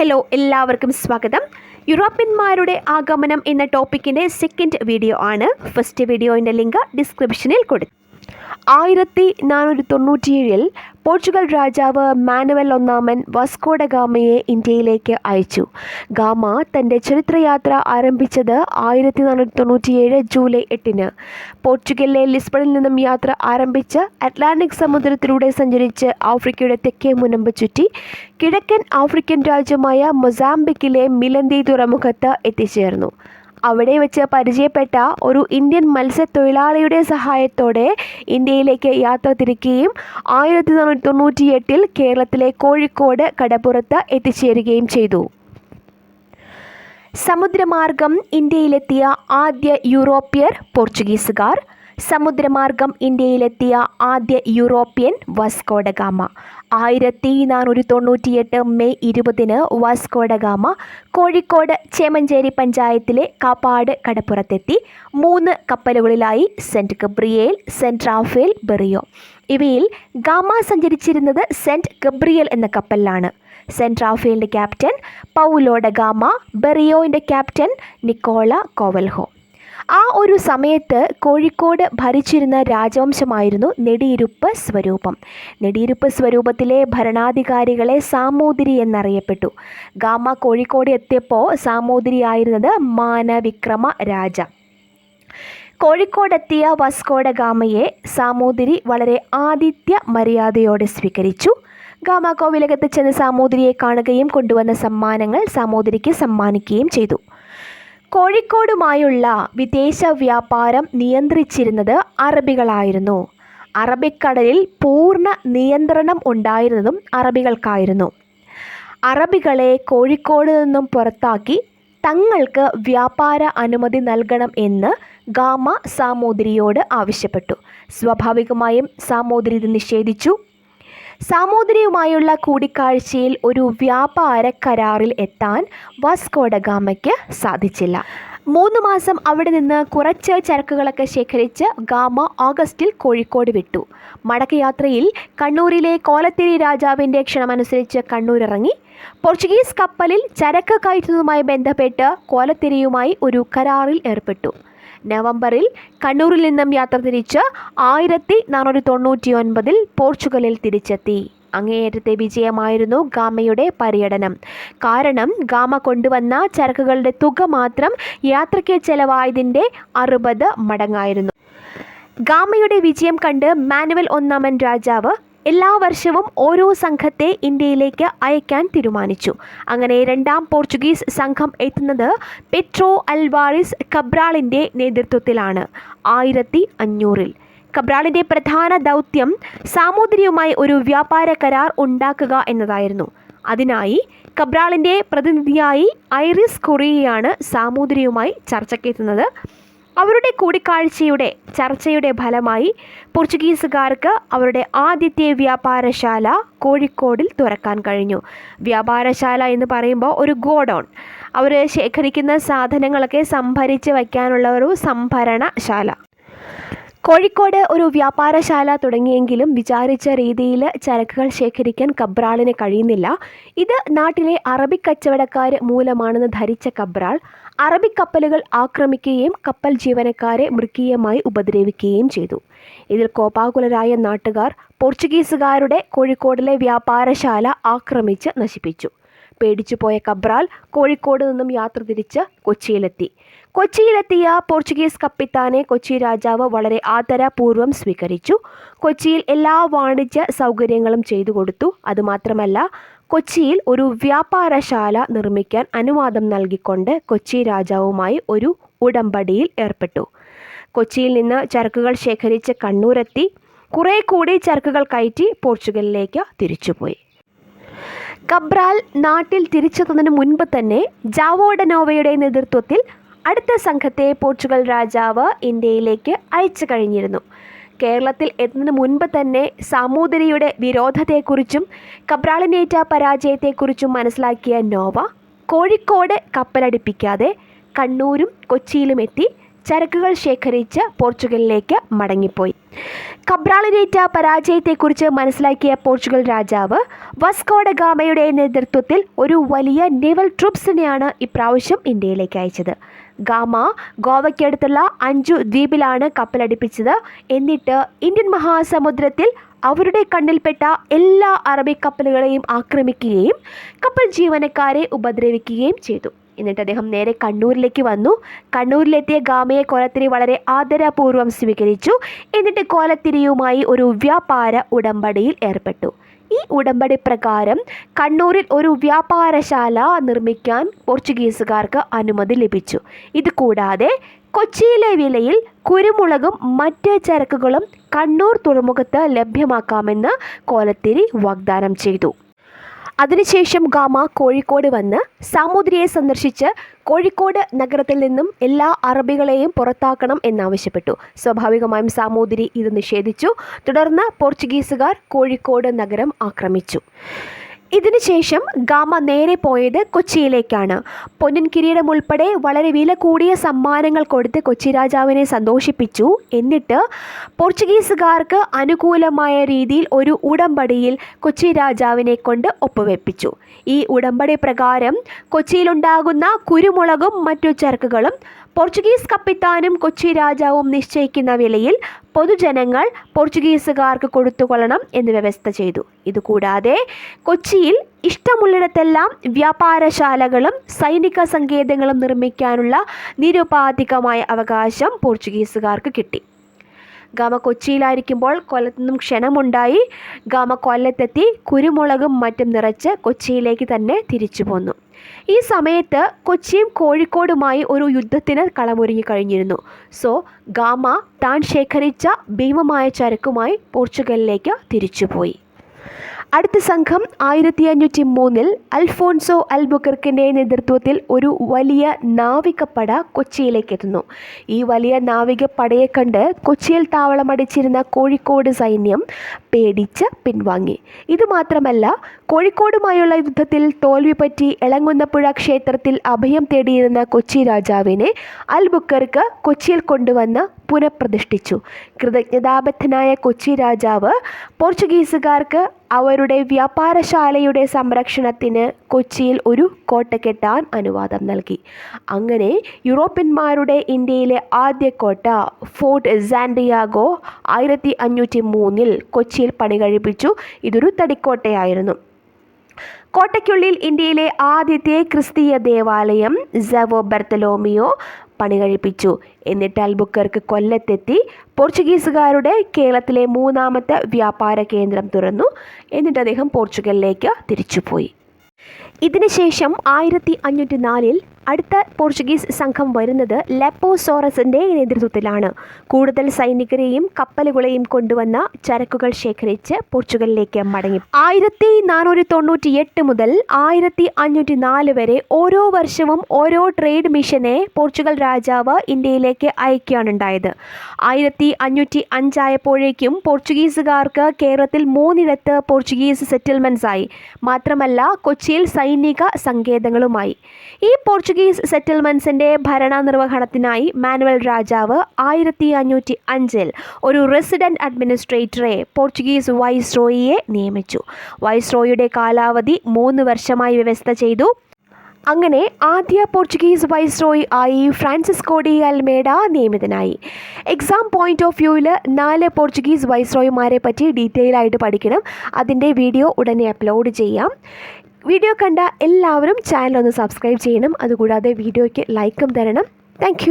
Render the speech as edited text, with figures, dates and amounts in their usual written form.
Hello, എല്ലാവർക്കും സ്വാഗതം. യൂറോപ്യന്മാരുടെ ആഗമനം എന്ന ടോപ്പിക്കിൻ്റെ സെക്കൻഡ് വീഡിയോ ആണ്. ഫസ്റ്റ് വീഡിയോൻ്റെ ലിങ്ക് ഡിസ്ക്രിപ്ഷനിൽ കൊടുത്തു. 1497 പോർച്ചുഗൽ രാജാവ് മാനുവൽ ഒന്നാമൻ വാസ്കോഡ ഗാമയെ ഇന്ത്യയിലേക്ക് അയച്ചു. ഗാമ തൻ്റെ ചരിത്രയാത്ര ആരംഭിച്ചത് 1497 ജൂലൈ 8-ന്. പോർച്ചുഗലിലെ ലിസ്ബണിൽ നിന്നും യാത്ര ആരംഭിച്ച് അറ്റ്ലാന്റിക് സമുദ്രത്തിലൂടെ സഞ്ചരിച്ച് ആഫ്രിക്കയുടെ തെക്കേ മുനമ്പ് ചുറ്റി കിഴക്കൻ ആഫ്രിക്കൻ രാജ്യമായ മൊസാംബിക്കിലെ മിലന്തി തുറമുഖത്ത് എത്തിച്ചേർന്നു. അവിടെ വെച്ച് പരിചയപ്പെട്ട ഒരു ഇന്ത്യൻ മത്സ്യത്തൊഴിലാളിയുടെ സഹായത്തോടെ ഇന്ത്യയിലേക്ക് യാത്ര തിരിക്കുകയും 1498 കേരളത്തിലെ കോഴിക്കോട് കടപ്പുറത്ത് എത്തിച്ചേരുകയും ചെയ്തു. സമുദ്രമാർഗം ഇന്ത്യയിലെത്തിയ ആദ്യ യൂറോപ്യർ പോർച്ചുഗീസുകാർ. സമുദ്രമാർഗം ഇന്ത്യയിലെത്തിയ ആദ്യ യൂറോപ്യൻ വാസ്കോഡ ഗാമ. 1498 മെയ് 20-ന് വാസ്കോഡ ഗാമ കോഴിക്കോട് ചേമഞ്ചേരി പഞ്ചായത്തിലെ കാപ്പാട് കടപ്പുറത്തെത്തി. 3 കപ്പലുകളിലായി Saint Gabriel, Saint Raphael, Berrio. ഇവയിൽ ഗാമ സഞ്ചരിച്ചിരുന്നത് സെൻറ്റ് ഗബ്രിയേൽ എന്ന കപ്പലിലാണ്. സെൻറ്റ് റാഫേലിൻ്റെ ക്യാപ്റ്റൻ പൗലോ ഡ ഗാമ, ബെറിയോൻ്റെ ക്യാപ്റ്റൻ നിക്കോള കോവൽഹോ. ആ ഒരു സമയത്ത് കോഴിക്കോട് ഭരിച്ചിരുന്ന രാജവംശമായിരുന്നു നെടിയിരുപ്പ് സ്വരൂപം. നെടിയിരുപ്പ് സ്വരൂപത്തിലെ ഭരണാധികാരികളെ സാമൂതിരി എന്നറിയപ്പെട്ടു. ഗാമ കോഴിക്കോട് എത്തിയപ്പോൾ സാമൂതിരിയായിരുന്നത് മാനവിക്രമ രാജ. കോഴിക്കോടെത്തിയ വാസ്കോഡ ഗാമയെ സാമൂതിരി വളരെ ആതിഥ്യ മര്യാദയോടെ സ്വീകരിച്ചു. ഗാമ കോവിലകത്ത് ചെന്ന് സാമൂതിരിയെ കാണുകയും കൊണ്ടുവന്ന സമ്മാനങ്ങൾ സാമൂതിരിക്ക് സമ്മാനിക്കുകയും ചെയ്തു. കോഴിക്കോടുമായുള്ള വിദേശ വ്യാപാരം നിയന്ത്രിച്ചിരുന്നത് അറബികളായിരുന്നു. അറബിക്കടലിൽ പൂർണ്ണ നിയന്ത്രണം ഉണ്ടായിരുന്നതും അറബികൾക്കായിരുന്നു. അറബികളെ കോഴിക്കോട് നിന്നും പുറത്താക്കി തങ്ങൾക്ക് വ്യാപാര അനുമതി നൽകണം എന്ന് ഗാമ സാമൂതിരിയോട് ആവശ്യപ്പെട്ടു. സ്വാഭാവികമായും സാമൂതിരി ഇത് നിഷേധിച്ചു. സാമൂതിരിയുമായുള്ള കൂടിക്കാഴ്ചയിൽ ഒരു വ്യാപാര കരാറിൽ എത്താൻ വാസ്കോഡ ഗാമയ്ക്ക് സാധിച്ചില്ല. 3 മാസം അവിടെ നിന്ന് കുറച്ച് ചരക്കുകളൊക്കെ ശേഖരിച്ച് ഗാമ ഓഗസ്റ്റിൽ കോഴിക്കോട് വിട്ടു. മടക്കയാത്രയിൽ കണ്ണൂരിലെ കോലത്തിരി രാജാവിൻ്റെ ക്ഷണമനുസരിച്ച് കണ്ണൂരിറങ്ങി. പോർച്ചുഗീസ് കപ്പലിൽ ചരക്ക് കയറ്റുന്നതുമായി ബന്ധപ്പെട്ട് കോലത്തിരിയുമായി ഒരു കരാറിൽ ഏർപ്പെട്ടു. നവംബറിൽ കണ്ണൂരിൽ നിന്നും യാത്ര തിരിച്ച് 1499 പോർച്ചുഗലിൽ തിരിച്ചെത്തി. അങ്ങേയറ്റത്തെ വിജയമായിരുന്നു ഗാമയുടെ പര്യടനം. കാരണം ഗാമ കൊണ്ടുവന്ന ചരക്കുകളുടെ തുക മാത്രം യാത്രയ്ക്ക് ചെലവായതിൻ്റെ 60 മടങ്ങായിരുന്നു. ഗാമയുടെ വിജയം കണ്ട് മാനുവൽ ഒന്നാമൻ രാജാവ് എല്ലാ വർഷവും ഓരോ സംഘത്തെ ഇന്ത്യയിലേക്ക് അയക്കാൻ തീരുമാനിച്ചു. അങ്ങനെ 2ാം പോർച്ചുഗീസ് സംഘം എത്തുന്നത് പെട്രോ അൽവാരിസ് കബ്രാളിൻ്റെ നേതൃത്വത്തിലാണ് 1500-ൽ. കബ്രാളിൻ്റെ പ്രധാന ദൗത്യം സാമൂതിരിയുമായി ഒരു വ്യാപാര കരാർ ഉണ്ടാക്കുക എന്നതായിരുന്നു. അതിനായി കബ്രാളിൻ്റെ പ്രതിനിധിയായി ഐറിസ് കൊറിയയാണ് സാമൂതിരിയുമായി ചർച്ചയ്ക്കെത്തുന്നത്. അവരുടെ കൂടിക്കാഴ്ചയുടെ ചർച്ചയുടെ ഫലമായി പോർച്ചുഗീസുകാർക്ക് അവരുടെ ആദ്യത്തെ വ്യാപാരശാല കോഴിക്കോടിൽ തുറക്കാൻ കഴിഞ്ഞു. വ്യാപാരശാല എന്ന് പറയുമ്പോൾ ഒരു ഗോഡൗൺ, അവർ ശേഖരിക്കുന്ന സാധനങ്ങളൊക്കെ സംഭരിച്ച് വയ്ക്കാനുള്ള ഒരു സംഭരണശാല. കോഴിക്കോട് ഒരു വ്യാപാരശാല തുടങ്ങിയെങ്കിലും വിചാരിച്ച രീതിയിൽ ചരക്കുകൾ ശേഖരിക്കാൻ കബ്രാളിന് കഴിയുന്നില്ല. ഇത് നാട്ടിലെ അറബി കച്ചവടക്കാർ മൂലമാണെന്ന് ധരിച്ച കബ്രാൾ അറബിക്കപ്പലുകൾ ആക്രമിക്കുകയും കപ്പൽ ജീവനക്കാരെ മൃഗീയമായി ഉപദ്രവിക്കുകയും ചെയ്തു. ഇതിൽ കോപാകുലരായ നാട്ടുകാർ പോർച്ചുഗീസുകാരുടെ കോഴിക്കോടിലെ വ്യാപാരശാല ആക്രമിച്ച് നശിപ്പിച്ചു. പേടിച്ചുപോയ കബ്രാൾ കോഴിക്കോട് നിന്നും യാത്ര തിരിച്ച് കൊച്ചിയിലെത്തി. കൊച്ചിയിലെത്തിയ പോർച്ചുഗീസ് കപ്പിത്താനെ കൊച്ചി രാജാവ് വളരെ ആദരപൂർവ്വം സ്വീകരിച്ചു. കൊച്ചിയിൽ എല്ലാ വാണിജ്യ സൗകര്യങ്ങളും ചെയ്തു കൊടുത്തു. അതുമാത്രമല്ല, കൊച്ചിയിൽ ഒരു വ്യാപാരശാല നിർമ്മിക്കാൻ അനുവാദം നൽകിക്കൊണ്ട് കൊച്ചി രാജാവുമായി ഒരു ഉടമ്പടിയിൽ ഏർപ്പെട്ടു. കൊച്ചിയിൽ നിന്ന് ചരക്കുകൾ ശേഖരിച്ച് കണ്ണൂരെത്തി. കുറേ കൂടി ചരക്കുകൾ കയറ്റി പോർച്ചുഗലിലേക്ക് തിരിച്ചുപോയി. കബ്രാൾ നാട്ടിൽ തിരിച്ചെത്തുന്നതിന് മുൻപ് തന്നെ ജാവോ ഡ നോവയുടെ നേതൃത്വത്തിൽ അടുത്ത സംഘത്തെ പോർച്ചുഗൽ രാജാവ് ഇന്ത്യയിലേക്ക് അയച്ചു കഴിഞ്ഞിരുന്നു. കേരളത്തിൽ എത്തുന്നതിന് മുൻപ് തന്നെ സാമൂതിരിയുടെ വിരോധത്തെക്കുറിച്ചും കബ്രാളിനേറ്റ പരാജയത്തെക്കുറിച്ചും മനസ്സിലാക്കിയ നോവ കോഴിക്കോട് കപ്പലടിപ്പിക്കാതെ കണ്ണൂരും കൊച്ചിയിലും എത്തി ചരക്കുകൾ ശേഖരിച്ച് പോർച്ചുഗലിലേക്ക് മടങ്ങിപ്പോയി. കബ്രാളിനേറ്റ പരാജയത്തെക്കുറിച്ച് മനസ്സിലാക്കിയ പോർച്ചുഗൽ രാജാവ് വാസ്കോ ഡ ഗാമയുടെ നേതൃത്വത്തിൽ ഒരു വലിയ നേവൽ ട്രൂപ്സിനെയാണ് ഇപ്രാവശ്യം ഇന്ത്യയിലേക്ക് അയച്ചത്. ഗാമ ഗോവയ്ക്കടുത്തുള്ള 5 ദ്വീപിലാണ് കപ്പലടിപ്പിച്ചത്. എന്നിട്ട് ഇന്ത്യൻ മഹാസമുദ്രത്തിൽ അവരുടെ കണ്ണിൽപ്പെട്ട എല്ലാ അറബി കപ്പലുകളെയും ആക്രമിക്കുകയും കപ്പൽ ജീവനക്കാരെ ഉപദ്രവിക്കുകയും ചെയ്തു. എന്നിട്ട് അദ്ദേഹം നേരെ കണ്ണൂരിലേക്ക് വന്നു. കണ്ണൂരിലെത്തിയ ഗാമയെ കോലത്തിരി വളരെ ആദരപൂർവ്വം സ്വീകരിച്ചു. എന്നിട്ട് കോലത്തിരിയുമായി ഒരു വ്യാപാര ഉടമ്പടിയിൽ ഏർപ്പെട്ടു. ഈ ഉടമ്പടി പ്രകാരം കണ്ണൂരിൽ ഒരു വ്യാപാരശാല നിർമ്മിക്കാൻ പോർച്ചുഗീസുകാർക്ക് അനുമതി ലഭിച്ചു. ഇതുകൂടാതെ കൊച്ചിയിലെ വിലയിൽ കുരുമുളകും മറ്റ് ചരക്കുകളും കണ്ണൂർ തുറമുഖത്ത് ലഭ്യമാക്കാമെന്ന് കോലത്തിരി വാഗ്ദാനം ചെയ്തു. അതിനുശേഷം ഗാമ കോഴിക്കോട് വന്ന് സാമൂതിരിയെ സന്ദർശിച്ച് കോഴിക്കോട് നഗരത്തിൽ നിന്നും എല്ലാ അറബികളെയും പുറത്താക്കണം എന്നാവശ്യപ്പെട്ടു. സ്വാഭാവികമായും സാമൂതിരി ഇത് നിഷേധിച്ചു. തുടർന്ന് പോർച്ചുഗീസുകാർ കോഴിക്കോട് നഗരം ആക്രമിച്ചു. ഇതിനുശേഷം ഗാമ നേരെ പോയത് കൊച്ചിയിലേക്കാണ്. പൊന്നിൻ കിരീടം ഉൾപ്പെടെ വളരെ വില കൂടിയ സമ്മാനങ്ങൾ കൊടുത്ത് കൊച്ചി രാജാവിനെ സന്തോഷിപ്പിച്ചു. എന്നിട്ട് പോർച്ചുഗീസുകാർക്ക് അനുകൂലമായ രീതിയിൽ ഒരു ഉടമ്പടിയിൽ കൊച്ചി രാജാവിനെ കൊണ്ട് ഒപ്പുവെപ്പിച്ചു. ഈ ഉടമ്പടി പ്രകാരം കൊച്ചിയിലുണ്ടാകുന്ന കുരുമുളകും മറ്റു ചരക്കുകളും പോർച്ചുഗീസ് കപ്പിത്താനും കൊച്ചി രാജാവും നിശ്ചയിക്കുന്ന വിലയിൽ പൊതുജനങ്ങൾ പോർച്ചുഗീസുകാർക്ക് കൊടുത്തുകൊള്ളണം എന്ന് വ്യവസ്ഥ ചെയ്തു. ഇതുകൂടാതെ കൊച്ചിയിൽ ഇഷ്ടമുള്ളിടത്തെല്ലാം വ്യാപാരശാലകളും സൈനിക സങ്കേതങ്ങളും നിർമ്മിക്കാനുള്ള നിരുപാധികമായ അവകാശം പോർച്ചുഗീസുകാർക്ക് കിട്ടി. ഗാമ കൊച്ചിയിലായിരിക്കുമ്പോൾ കൊല്ലത്തു നിന്നും ക്ഷണമുണ്ടായി. ഗാമ കൊല്ലത്തെത്തി കുരുമുളകും മറ്റും നിറച്ച് കൊച്ചിയിലേക്ക് തന്നെ തിരിച്ചു പോന്നു. ഈ സമയത്ത് കൊച്ചിയും കോഴിക്കോടുമായി ഒരു യുദ്ധത്തിന് കളമൊരുങ്ങി കഴിഞ്ഞിരുന്നു. സോ ഗാമ താൻ ശേഖരിച്ച ഭീമമായ ചരക്കുമായി പോർച്ചുഗലിലേക്ക് തിരിച്ചുപോയി. അടുത്ത സംഘം 1503 അൽഫോൺസോ അൽബുക്കർക്കിൻ്റെ നേതൃത്വത്തിൽ ഒരു വലിയ നാവികപ്പട കൊച്ചിയിലേക്ക് എത്തുന്നു. ഈ വലിയ നാവികപ്പടയെ കണ്ട് കൊച്ചിയിൽ താവളമടിച്ചിരുന്ന കോഴിക്കോട് സൈന്യം പേടിച്ച് പിൻവാങ്ങി. ഇതുമാത്രമല്ല, കോഴിക്കോടുമായുള്ള യുദ്ധത്തിൽ തോൽവി പറ്റി എളങ്ങുന്നപ്പുഴ ക്ഷേത്രത്തിൽ അഭയം തേടിയിരുന്ന കൊച്ചി രാജാവിനെ അൽബുക്കർക്ക് കൊച്ചിയിൽ കൊണ്ടുവന്ന് പുനഃപ്രതിഷ്ഠിച്ചു. കൃതജ്ഞതാബദ്ധനായ കൊച്ചി രാജാവ് പോർച്ചുഗീസുകാർക്ക് അവരുടെ വ്യാപാരശാലയുടെ സംരക്ഷണത്തിന് കൊച്ചിയിൽ ഒരു കോട്ട കെട്ടാൻ അനുവാദം നൽകി. അങ്ങനെ യൂറോപ്യന്മാരുടെ ഇന്ത്യയിലെ ആദ്യ കോട്ട ഫോർട്ട് സാന്റിയാഗോ 1503 കൊച്ചിയിൽ പണികഴിപ്പിച്ചു. ഇതൊരു തടിക്കോട്ടയായിരുന്നു. കോട്ടയ്ക്കുള്ളിൽ ഇന്ത്യയിലെ ആദ്യത്തെ ക്രിസ്തീയ ദേവാലയം സവോ ബർത്തലോമിയോ പണികഴിപ്പിച്ചു. എന്നിട്ട് അൽബുക്കർക്ക് കൊല്ലത്തെത്തി പോർച്ചുഗീസുകാരുടെ കേരളത്തിലെ 3ാമത്തെ വ്യാപാര കേന്ദ്രം തുറന്നു. എന്നിട്ട് അദ്ദേഹം പോർച്ചുഗലിലേക്ക് തിരിച്ചുപോയി. ഇതിനുശേഷം 1504 അടുത്ത പോർച്ചുഗീസ് സംഘം വരുന്നത് ലെപ്പോസോറസിൻ്റെ നേതൃത്വത്തിലാണ്. കൂടുതൽ സൈനികരെയും കപ്പലുകളെയും കൊണ്ടുവന്ന ചരക്കുകൾ ശേഖരിച്ച് പോർച്ചുഗലിലേക്ക് മടങ്ങി. 1498 മുതൽ 1504 വരെ ഓരോ വർഷവും ഓരോ ട്രേഡ് മിഷനെ പോർച്ചുഗൽ രാജാവ് ഇന്ത്യയിലേക്ക് അയക്കുകയാണുണ്ടായത്. 1505 ആയപ്പോഴേക്കും പോർച്ചുഗീസുകാർക്ക് കേരളത്തിൽ 3 പോർച്ചുഗീസ് സെറ്റിൽമെൻറ്റ്സ് ആയി. മാത്രമല്ല കൊച്ചിയിൽ സൈനിക സങ്കേതങ്ങളുമായി. ഈ പോർച്ചുഗീസ് സെറ്റിൽമെൻറ്റ്സിൻ്റെ ഭരണനിർവഹണത്തിനായി മാനുവൽ രാജാവ് 1505 ഒരു റെസിഡൻറ്റ് അഡ്മിനിസ്ട്രേറ്ററെ പോർച്ചുഗീസ് വൈസ്രോയിയെ നിയമിച്ചു. വൈസ്രോയിയുടെ കാലാവധി 3 വർഷമായി വ്യവസ്ഥ ചെയ്തു. അങ്ങനെ ആദ്യ പോർച്ചുഗീസ് വൈസ്രോയി ആയി ഫ്രാൻസിസ്കോ ഡി അൽമേഡ നിയമിതനായി. എക്സാം പോയിന്റ് ഓഫ് വ്യൂവിൽ 4 പോർച്ചുഗീസ് വൈസ്രോയിമാരെ പറ്റി ഡീറ്റെയിൽ ആയിട്ട് പഠിക്കണം. അതിൻ്റെ വീഡിയോ ഉടനെ അപ്ലോഡ് ചെയ്യാം. വീഡിയോ കണ്ട എല്ലാവരും ചാനൽ ഒന്ന് സബ്സ്ക്രൈബ് ചെയ്യണം. അതുകൂടാതെ വീഡിയോയ്ക്ക് ലൈക്കും തരണം. താങ്ക്